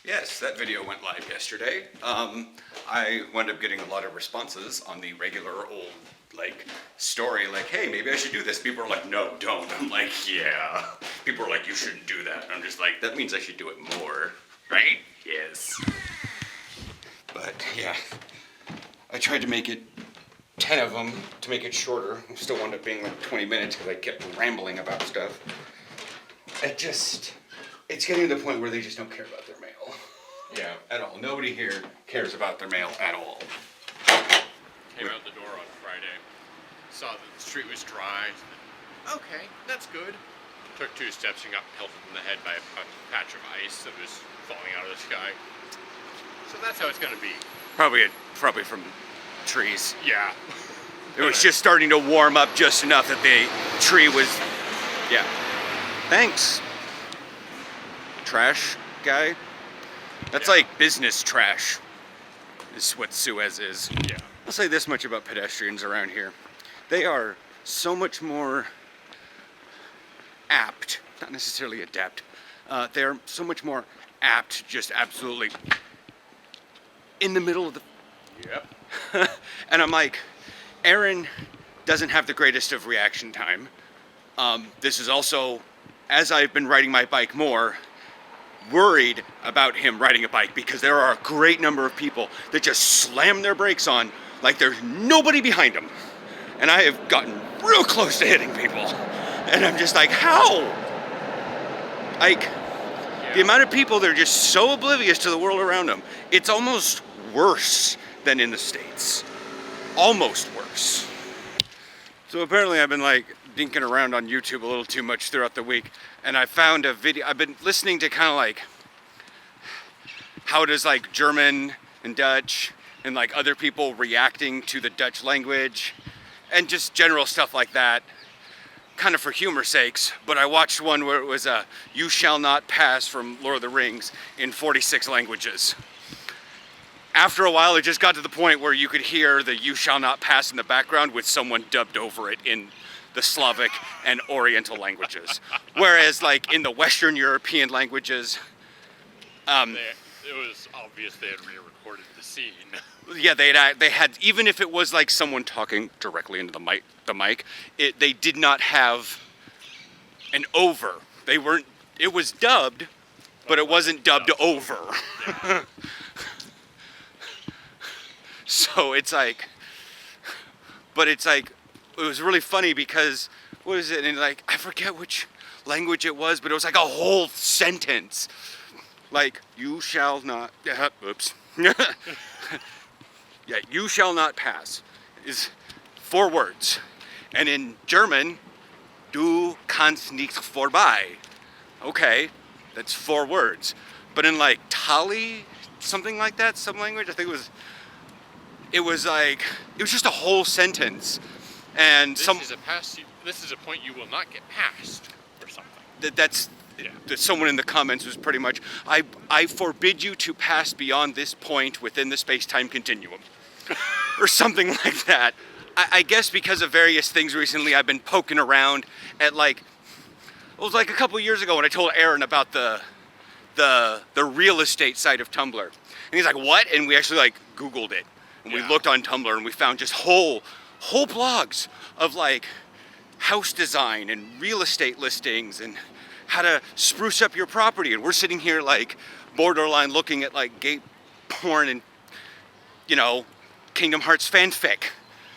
Yes, that video went live yesterday. I wound up getting a lot of responses on the regular old, story, hey, maybe I should do this. People are like, no, don't. I'm like, yeah. People are like, you shouldn't do that. And I'm just like, that means I should do it more, right? Yes. But, yeah. I tried to make it 10 of them to make it shorter. It still wound up being 20 minutes because I kept rambling about stuff. It's getting to the point where they just don't care about their mail. Yeah, at all. Nobody here cares about their mail at all. Came out the door on Friday, saw that the street was dry. Okay, that's good. Took 2 steps and got pelted in the head by a patch of ice that was falling out of the sky. So that's how it's going to be. Probably from trees. Yeah. It was just starting to warm up just enough that the tree was, yeah. Thanks, trash guy. That's like business trash, is what Suez is. Yeah. I'll say this much about pedestrians around here. They are so much more apt, not necessarily adept, they're so much more apt to just absolutely in the middle of the... Yep. And I'm like, Aaron doesn't have the greatest of reaction time. This is also, as I've been riding my bike more, worried about him riding a bike because there are a great number of people that just slam their brakes on like there's nobody behind them. And I have gotten real close to hitting people. And I'm just like, how? The amount of people that are just so oblivious to the world around them, it's almost worse than in the States. Almost worse. So apparently I've been dinking around on YouTube a little too much throughout the week, and I found a video. I've been listening to kind of how does German and Dutch and other people reacting to the Dutch language and just general stuff like that, kind of for humor's sakes. But I watched one where it was you shall not pass from Lord of the Rings in 46 languages. After a while, it just got to the point where you could hear the you shall not pass in the background with someone dubbed over it in the Slavic and Oriental languages. Whereas in the Western European languages, it was obvious they had re-recorded the scene. Yeah, they had, even if it was someone talking directly into the mic, they did not have an over. It was dubbed, but it wasn't dubbed over. Yeah. So it was really funny because, what is it, and I forget which language it was, but it was a whole sentence. You shall not, oops. Yeah, you shall not pass is 4 words. And in German, du kannst nicht vorbei. Okay, that's 4 words. But in Tali, something like that, some language, I think it was just a whole sentence. And this is a point you will not get past, or something. That's someone in the comments was pretty much, I forbid you to pass beyond this point within the space-time continuum. Or something like that. I guess because of various things recently, I've been poking around at it was a couple years ago when I told Aaron about the real estate site of Tumblr. And he's like, what? And we actually Googled it. And we looked on Tumblr and we found just whole blogs of house design and real estate listings and how to spruce up your property. And we're sitting here borderline looking at gay porn and, Kingdom Hearts fanfic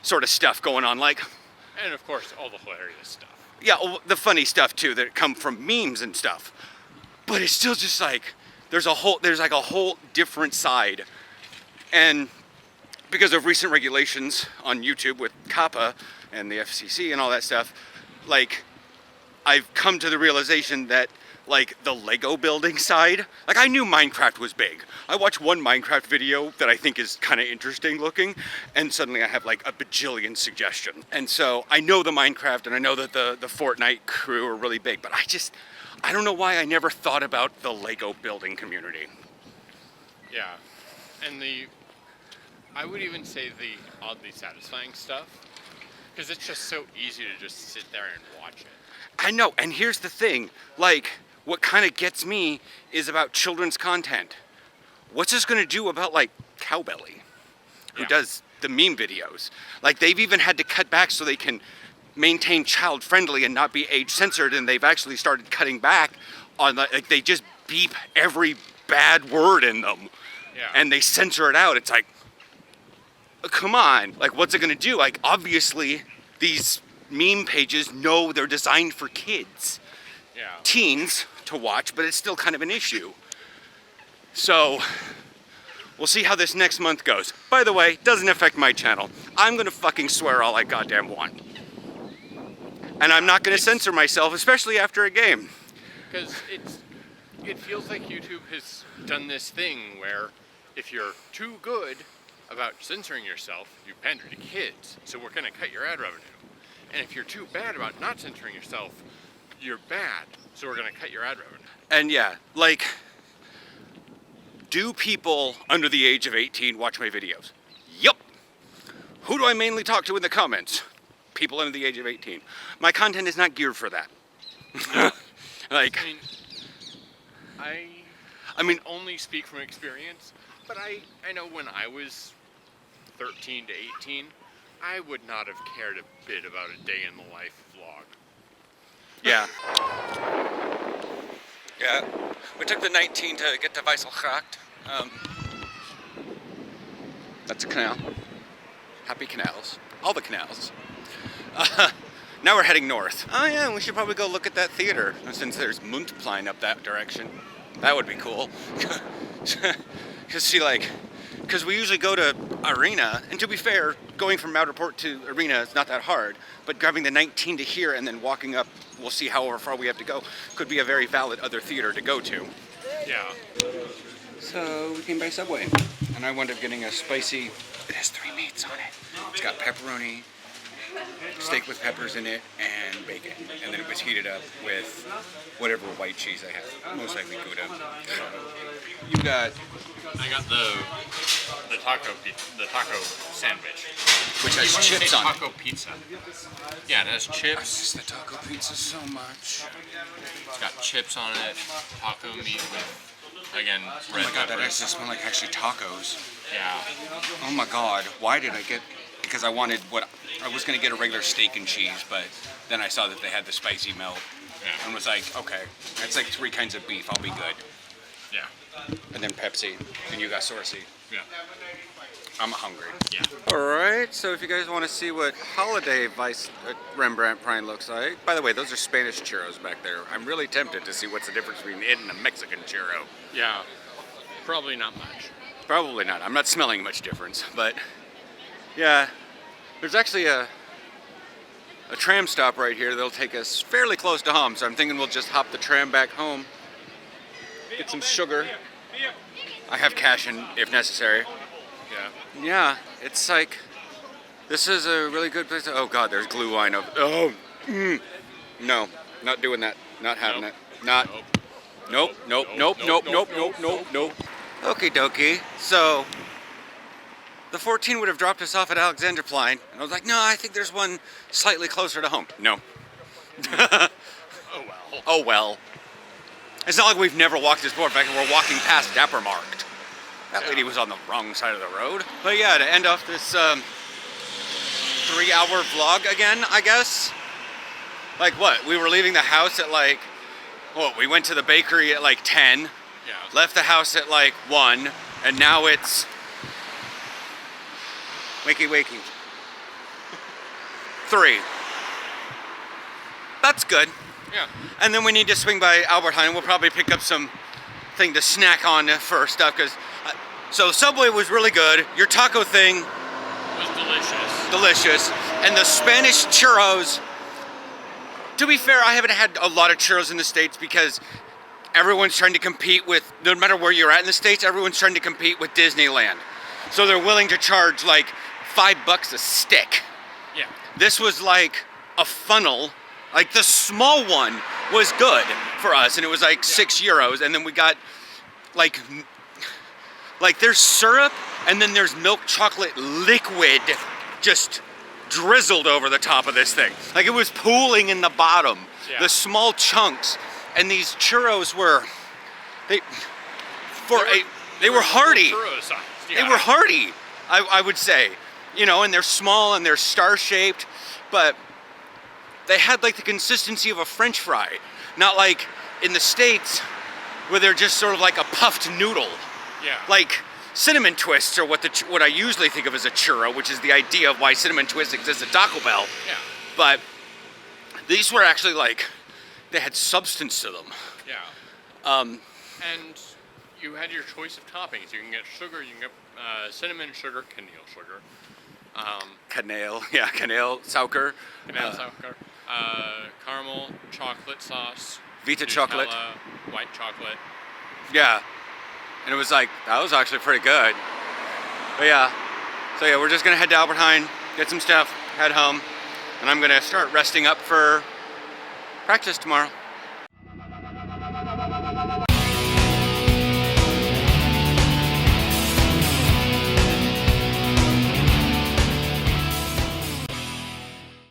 sort of stuff going on. And of course, all the hilarious stuff. Yeah, the funny stuff too that come from memes and stuff. But it's still just there's a whole different side. And because of recent regulations on YouTube with COPPA and the FCC and all that stuff, I've come to the realization that the Lego building side, I knew Minecraft was big. I watched one Minecraft video that I think is kind of interesting looking, and suddenly I have a bajillion suggestions. And so I know the Minecraft and I know that the Fortnite crew are really big, but I don't know why I never thought about the Lego building community. Yeah, and I would even say the oddly satisfying stuff, because it's just so easy to just sit there and watch it. I know, and here's the thing, what kind of gets me is about children's content. what's this gonna do about like Cowbelly, who Yeah. does the meme videos? Like they've even had to cut back so they can maintain child friendly and not be age censored, and they've actually started cutting back on like they just beep every bad word in them, Yeah. and they censor it out. It's like, come on, like what's it gonna do? Like obviously these meme pages know they're designed for kids, Yeah. teens to watch, but it's still kind of an issue. So we'll see how this next month goes. By the way, doesn't affect my channel. I'm gonna fucking swear all I goddamn want. And I'm not gonna censor myself, especially after a game. Because it feels like YouTube has done this thing where if you're too good about censoring yourself, you pander to kids. So we're gonna cut your ad revenue. And if you're too bad about not censoring yourself, you're bad. So we're gonna cut your ad revenue. And yeah, like, do people under the age of 18 watch my videos? Yup. Who do I mainly talk to in the comments? People under the age of 18. My content is not geared for that. Like, I mean, only speak from experience, but I know when I was 13 to 18, I would not have cared a bit about a day in the life vlog. yeah. Yeah. We took the 19 to get to Weisselgracht. That's a canal. Happy canals. All the canals. Now we're heading north. Oh yeah, we should probably go look at that theater, since there's Mundplein up that direction. That would be cool. Because we usually go to Arena, and to be fair, going from Outerport to Arena is not that hard, but grabbing the 19 to here and then walking up, we'll see however far we have to go, could be a very valid other theater to go to. Yeah. So we came by Subway, and I wound up getting a spicy, it has 3 meats on it. It's got pepperoni, steak with peppers in it, and bacon. And then it was heated up with whatever white cheese I have, most likely Gouda. You got, I got the taco sandwich. which has You might chips say on it. taco pizza. Yeah, it has I chips. miss the taco pizza so much. It's got chips on it. Taco meat with, again, Oh red my god, that peppers. actually smells like actually tacos. Yeah. Oh my god, why did I get, because I wanted I was gonna get a regular steak and cheese, but then I saw that they had the spicy melt Yeah. and was like, okay, that's like 3 kinds of beef, I'll be good. Yeah. And then Pepsi, and you got Sorcy. Yeah. I'm hungry. Yeah. Alright, so if you guys want to see what holiday Rembrandt Prime looks like, by the way, those are Spanish churros back there. I'm really tempted to see what's the difference between it and a Mexican churro. Yeah. Probably not much. Probably not. I'm not smelling much difference, but yeah, there's actually a tram stop right here that'll take us fairly close to home, so I'm thinking we'll just hop the tram back home, get some sugar. I have cash in if necessary. Yeah. Yeah, it's like, this is a really good place to, oh god, there's glue wine over, no, not doing that, not having Nope. it, not, nope. Okie dokie, so, the 14 would have dropped us off at Alexanderplein, and I was like, no, I think there's one slightly closer to home. No. Oh well. Oh well. It's not like we've never walked this board. In fact, we're walking past Dappermarkt. That lady was on the wrong side of the road. But yeah, to end off this 3-hour vlog again, I guess. Like what? We were leaving the house at like, we went to the bakery at like 10, Yeah. left the house at like 1, and now it's wakey. 3. That's good. Yeah. And then we need to swing by Albert Heijn. We'll probably pick up some thing to snack on for stuff, because so Subway was really good. Your taco thing, It was delicious. delicious. And the Spanish churros, to be fair, I haven't had a lot of churros in the States because everyone's trying to compete with, no matter where you're at in the States, everyone's trying to compete with Disneyland. So they're willing to charge like $5 a stick. Yeah. This was like a funnel. Like the small one was good for us, and it was like €6, and then we got like there's syrup, and then there's milk chocolate liquid just drizzled over the top of this thing. Like it was pooling in the bottom. Yeah. The small chunks, and these churros were, they They were hearty. Churro-sized, They yeah. were hearty, I would say. You know, and they're small and they're star-shaped, but they had like the consistency of a French fry. Not like in the States where they're just sort of like a puffed noodle. Yeah. Like cinnamon twists are what I usually think of as a churro, which is the idea of why cinnamon twists exist at Taco Bell. Yeah. But these were actually like, they had substance to them. Yeah. And you had your choice of toppings. You can get sugar, you can get cinnamon sugar, cannelle sugar. Cannelle, yeah, cannelle, sauker. Cannelle sugar. Caramel, chocolate sauce. Vita Nutella, chocolate. White chocolate. Yeah. And it was like, that was actually pretty good. But yeah. So yeah, we're just gonna head to Albert Heijn, get some stuff, head home, and I'm gonna start resting up for practice tomorrow.